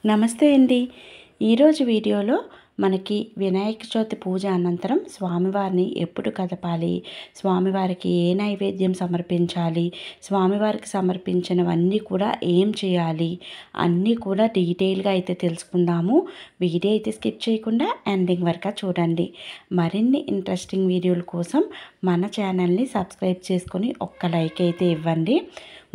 నమస్తే అండి. ఈరోజు వీడియోలో మనకి వినాయక చవితి పూజ అనంతరం స్వామివారిని ఎప్పుడు కదపాలి, స్వామివారికి ఏ నైవేద్యం సమర్పించాలి, స్వామివారికి సమర్పించినవన్నీ కూడా ఏం చేయాలి, అన్నీ కూడా డీటెయిల్గా అయితే తెలుసుకుందాము. వీడియో అయితే స్కిప్ చేయకుండా ఎండింగ్ వరకు చూడండి. మరిన్ని ఇంట్రెస్టింగ్ వీడియోల కోసం మన ఛానల్ని సబ్స్క్రైబ్ చేసుకొని ఒక్క లైక్ అయితే ఇవ్వండి.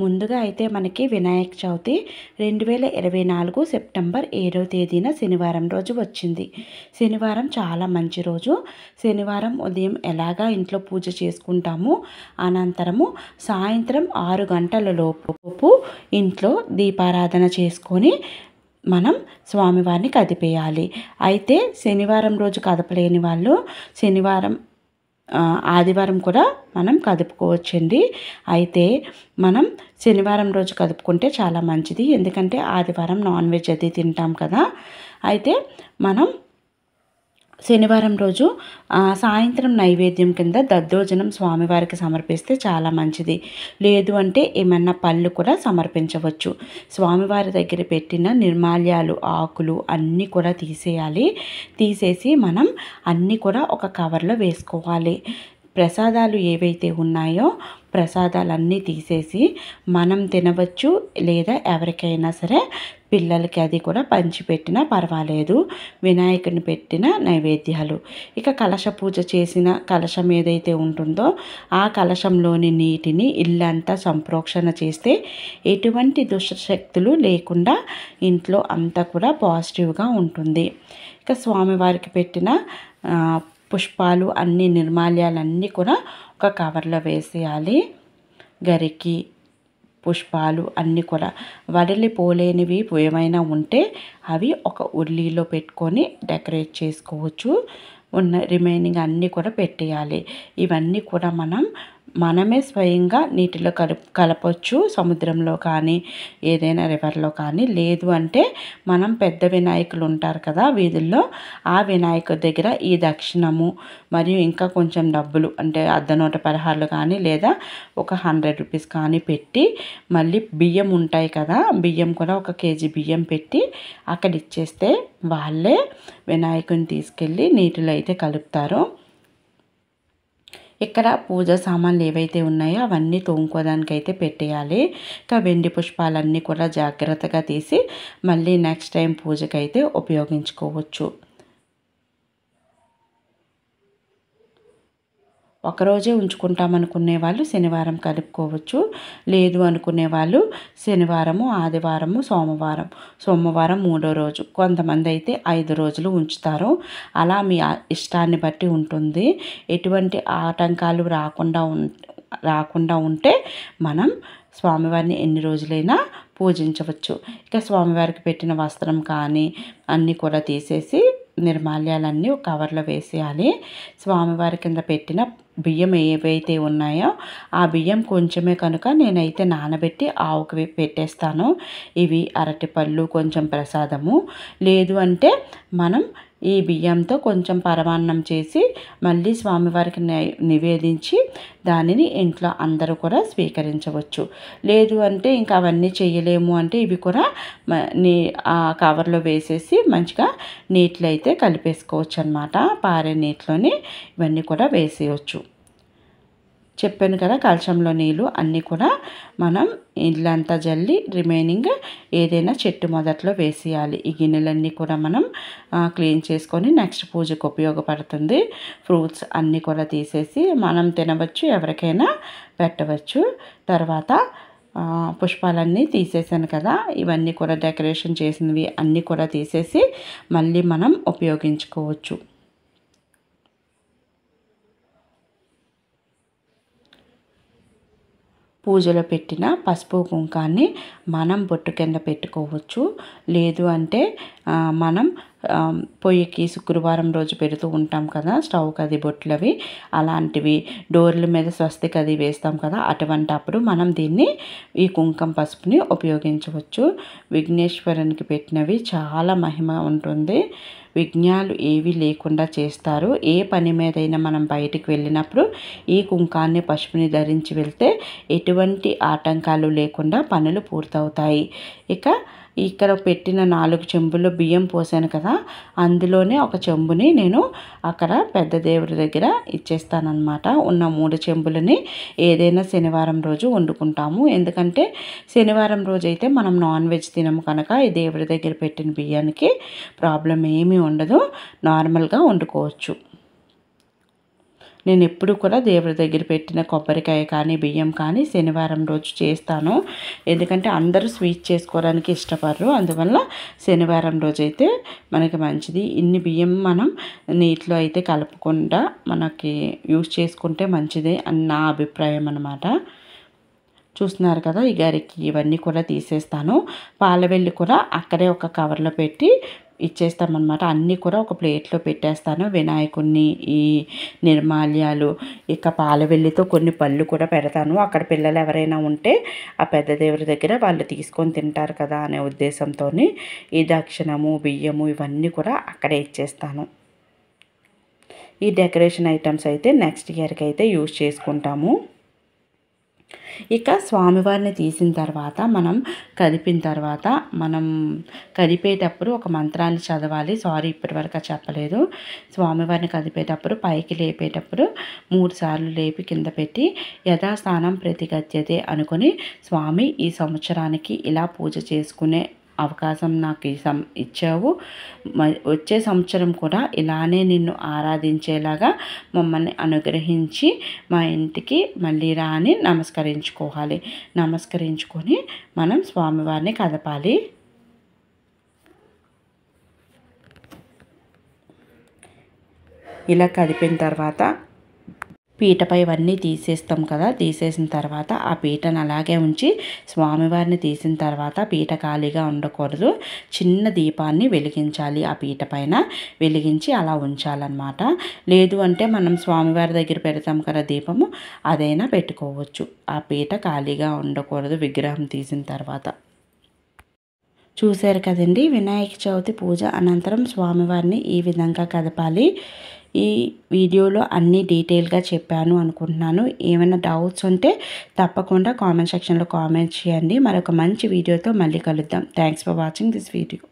ముందుగా అయితే మనకి వినాయక చవితి 2024 సెప్టెంబర్ 7వ తేదీన శనివారం రోజు వచ్చింది. శనివారం చాలా మంచి రోజు. శనివారం ఉదయం ఎలాగా ఇంట్లో పూజ చేసుకుంటాము, అనంతరము సాయంత్రం 6 గంటల లోపు ఇంట్లో దీపారాధన చేసుకొని మనం స్వామివారిని కదిపేయాలి. అయితే శనివారం రోజు కదపలేని వాళ్ళు ఆదివారం కూడా మనం కదుపుకోవచ్చండి. అయితే మనం శనివారం రోజు కదుపుకుంటే చాలా మంచిది. ఎందుకంటే ఆదివారం నాన్ వెజ్ అది తింటాం కదా. అయితే మనం శనివారం రోజు సాయంత్రం నైవేద్యం కింద దద్దోజనం స్వామివారికి సమర్పిస్తే చాలా మంచిది. లేదు అంటే ఏమన్నా పళ్ళు కూడా సమర్పించవచ్చు. స్వామివారి దగ్గర పెట్టిన నిర్మాల్యాలు, ఆకులు అన్నీ కూడా తీసేయాలి. తీసేసి మనం అన్నీ కూడా ఒక కవర్లో వేసుకోవాలి. ప్రసాదాలు ఏవైతే ఉన్నాయో ప్రసాదాలన్నీ తీసేసి మనం తినవచ్చు, లేదా ఎవరికైనా సరే పిల్లలకి అది కూడా పంచిపెట్టినా పర్వాలేదు. వినాయకుని పెట్టిన నైవేద్యాలు. ఇక కలశ పూజ చేసిన కలశం ఏదైతే ఉంటుందో ఆ కలశంలోని నీటిని ఇల్లంతా సంప్రోక్షణ చేస్తే ఎటువంటి దుష్టశక్తులు లేకుండా ఇంట్లో అంతా కూడా పాజిటివ్గా ఉంటుంది. ఇక స్వామివారికి పెట్టిన పుష్పాలు అన్ని నిర్మాల్యాలన్నీ కూడా ఒక కవర్లో వేసేయాలి. గరికి పుష్పాలు అన్నీ కూడా వదిలిపోలేనివి ఏమైనా ఉంటే అవి ఒక ఉర్లీలో పెట్టుకొని డెకరేట్ చేసుకోవచ్చు. ఉన్న రిమైనింగ్ అన్నీ కూడా పెట్టేయాలి. ఇవన్నీ కూడా మనమే స్వయంగా నీటిలో కలపొచ్చు. సముద్రంలో కానీ ఏదైనా రివర్లో కానీ, లేదు అంటే మనం పెద్ద వినాయకులు ఉంటారు కదా వీధుల్లో, ఆ వినాయకుడి దగ్గర ఈ దక్షిణము మరియు ఇంకా కొంచెం డబ్బులు అంటే అర్ధనూట పదహారులు కానీ లేదా ఒక 100 రూపీస్ కానీ పెట్టి, మళ్ళీ బియ్యం ఉంటాయి కదా, బియ్యం కూడా 1 కేజీ బియ్యం పెట్టి అక్కడ ఇచ్చేస్తే వాళ్ళే వినాయకుని తీసుకెళ్ళి నీటిలో అయితే కలుపుతారు. ఇక్కడ పూజా సామాన్లు ఏవైతే ఉన్నాయో అవన్నీ తోముకోవడానికైతే పెట్టేయాలి. ఇంకా వెండి పుష్పాలన్నీ కూడా జాగ్రత్తగా తీసి మళ్ళీ నెక్స్ట్ టైం పూజకైతే ఉపయోగించుకోవచ్చు. ఒకరోజే ఉంచుకుంటామనుకునే వాళ్ళు శనివారం కలుపుకోవచ్చు. లేదు అనుకునే వాళ్ళు శనివారము, ఆదివారము, సోమవారం 3వ రోజు, కొంతమంది అయితే 5 రోజులు ఉంచుతారు. అలా మీ ఇష్టాన్ని బట్టి ఉంటుంది. ఎటువంటి ఆటంకాలు రాకుండా ఉంటే మనం స్వామివారిని ఎన్ని రోజులైనా పూజించవచ్చు. ఇక స్వామివారికి పెట్టిన వస్త్రం కానీ అన్నీ కూడా తీసేసి నిర్మాల్యాలన్నీ ఒక కవర్లో వేసేయాలి. స్వామివారి కింద పెట్టిన బియ్యం ఏవైతే ఉన్నాయో ఆ బియ్యం కొంచెమే కనుక నేనైతే నానబెట్టి ఆవుకి పెట్టేస్తాను. ఇవి అరటిపళ్ళు, కొంచెం ప్రసాదము. లేదు అంటే మనం ఈ బియ్యంతో కొంచెం పరమాన్నం చేసి మళ్ళీ స్వామివారికి నివేదించి దానిని ఇంట్లో అందరూ కూడా స్వీకరించవచ్చు. లేదు అంటే ఇంకా అవన్నీ చేయలేము అంటే ఇవి కూడా ఆ కవర్లో వేసేసి మంచిగా నీటిలో అయితే కలిపేసుకోవచ్చు అన్నమాట. పారే నీటిలోని ఇవన్నీ కూడా వేసేయచ్చు. చెప్పాను కదా, కలశంలో నీళ్ళు అన్నీ కూడా మనం ఇల్లంతా జల్లి రిమైనింగ్ ఏదైనా చెట్టు మొదట్లో వేసేయాలి. ఈ గిన్నెలన్నీ కూడా మనం క్లీన్ చేసుకొని నెక్స్ట్ పూజకు ఉపయోగపడుతుంది. ఫ్రూట్స్ అన్నీ కూడా తీసేసి మనం తినవచ్చు, ఎవరికైనా పెట్టవచ్చు. తర్వాత పుష్పాలన్నీ తీసేసాను కదా, ఇవన్నీ కూడా డెకరేషన్ చేసినవి అన్నీ కూడా తీసేసి మళ్ళీ మనం ఉపయోగించుకోవచ్చు. పూజలో పెట్టిన పసుపు కుంకాన్ని మనం బొట్టు కింద పెట్టుకోవచ్చు. లేదు అంటే మనం పొయ్యికి శుక్రవారం రోజు పెడుతూ ఉంటాం కదా స్టవ్కి అది బొట్లవి, అలాంటివి డోర్ల మీద స్వస్తికి అది వేస్తాం కదా, అటువంటప్పుడు మనం ఈ కుంకుమ పసుపుని ఉపయోగించవచ్చు. విఘ్నేశ్వరునికి పెట్టినవి చాలా మహిమ ఉంటుంది. విఘ్నాలు ఏవి లేకుండా చేస్తారు. ఏ పని మీదైనా మనం బయటికి వెళ్ళినప్పుడు ఈ కుంకాన్ని, పసుపుని ధరించి వెళ్తే ఎటువంటి ఆటంకాలు లేకుండా పనులు పూర్తవుతాయి. ఇక ఇక్కడ పెట్టిన 4 చెంబుల్లో బియ్యం పోసాను కదా, అందులోనే ఒక చెంబుని నేను అక్కడ పెద్ద దేవుడి దగ్గర ఇచ్చేస్తానన్నమాట. ఉన్న 3 చెంబులని ఏదైనా శనివారం రోజు వండుకుంటాము. ఎందుకంటే శనివారం రోజు అయితే మనం నాన్ వెజ్ తినము కనుక ఈ దేవుడి దగ్గర పెట్టిన బియ్యానికి ప్రాబ్లం ఏమీ ఉండదు, నార్మల్గా వండుకోవచ్చు. నేను ఎప్పుడు కూడా దేవుడి దగ్గర పెట్టిన కొబ్బరికాయ కానీ బియ్యం కానీ శనివారం రోజు చేస్తాను. ఎందుకంటే అందరూ స్వీట్ చేసుకోవడానికి ఇష్టపడరు, అందువల్ల శనివారం రోజు అయితే మనకి మంచిది. ఇన్ని బియ్యం మనం నీటిలో అయితే కలపకుండా మనకి యూజ్ చేసుకుంటే మంచిది అని నా అభిప్రాయం అన్నమాట. చూస్తున్నారు కదా, ఈ గరికి ఇవన్నీ కూడా తీసేస్తాను. పాలవెల్లి కూడా అక్కడే ఒక కవర్లో పెట్టి ఇచ్చేస్తామన్నమాట. అన్నీ కూడా ఒక ప్లేట్లో పెట్టేస్తాను. వినాయకుడిని, ఈ నిర్మాల్యాలు, ఇక పాలవెల్లితో కొన్ని పళ్ళు కూడా పెడతాను. అక్కడ పిల్లలు ఎవరైనా ఉంటే ఆ పెద్ద దేవుడి దగ్గర వాళ్ళు తీసుకొని తింటారు కదా అనే ఉద్దేశంతో ఈ దక్షిణము, బియ్యము ఇవన్నీ కూడా అక్కడే ఇచ్చేస్తాను. ఈ డెకరేషన్ ఐటమ్స్ అయితే నెక్స్ట్ ఇయర్కి అయితే యూజ్ చేసుకుంటాము. ఇక స్వామివారిని తీసిన తర్వాత మనం కదిపిన తర్వాత మనం కదిపేటప్పుడు ఒక మంత్రాన్ని చదవాలి. సారీ, ఇప్పటివరకు చెప్పలేదు. స్వామివారిని కదిపేటప్పుడు పైకి లేపేటప్పుడు 3 సార్లు లేపి కింద పెట్టి యథాస్థానం ప్రతిగత్యతే అనుకొని, స్వామి ఈ సంవత్సరానికి ఇలా పూజ చేసుకునే అవకాశం నాకు ఇచ్చావు, వచ్చే సంవత్సరం కూడా ఇలానే నిన్ను ఆరాధించేలాగా మమ్మల్ని అనుగ్రహించి మా ఇంటికి మళ్ళీ రా అని నమస్కరించుకోవాలి. నమస్కరించుకొని మనం స్వామివారిని కదపాలి. ఇలా కదిపిన తర్వాత పీటపై ఇవన్నీ తీసేస్తాం కదా, తీసేసిన తర్వాత ఆ పీటను అలాగే ఉంచి స్వామివారిని తీసిన తర్వాత పీట ఖాళీగా ఉండకూడదు, చిన్న దీపాన్ని వెలిగించాలి. ఆ పీట పైన వెలిగించి అలా ఉంచాలన్నమాట. లేదు అంటే మనం స్వామివారి దగ్గర పెడతాం కదా దీపము, అదైనా పెట్టుకోవచ్చు. ఆ పీట ఖాళీగా ఉండకూడదు విగ్రహం తీసిన తర్వాత. చూశారు కదండి, వినాయక చవితి పూజ అనంతరం స్వామివారిని ఈ విధంగా కదపాలి. ఈ వీడియోలో అన్నీ డీటెయిల్గా చెప్పాను అనుకుంటున్నాను. ఏమైనా డౌట్స్ ఉంటే తప్పకుండా కామెంట్ సెక్షన్లో కామెంట్ చేయండి. మరొక మంచి వీడియోతో మళ్ళీ కలుద్దాం. Thanks for watching this video.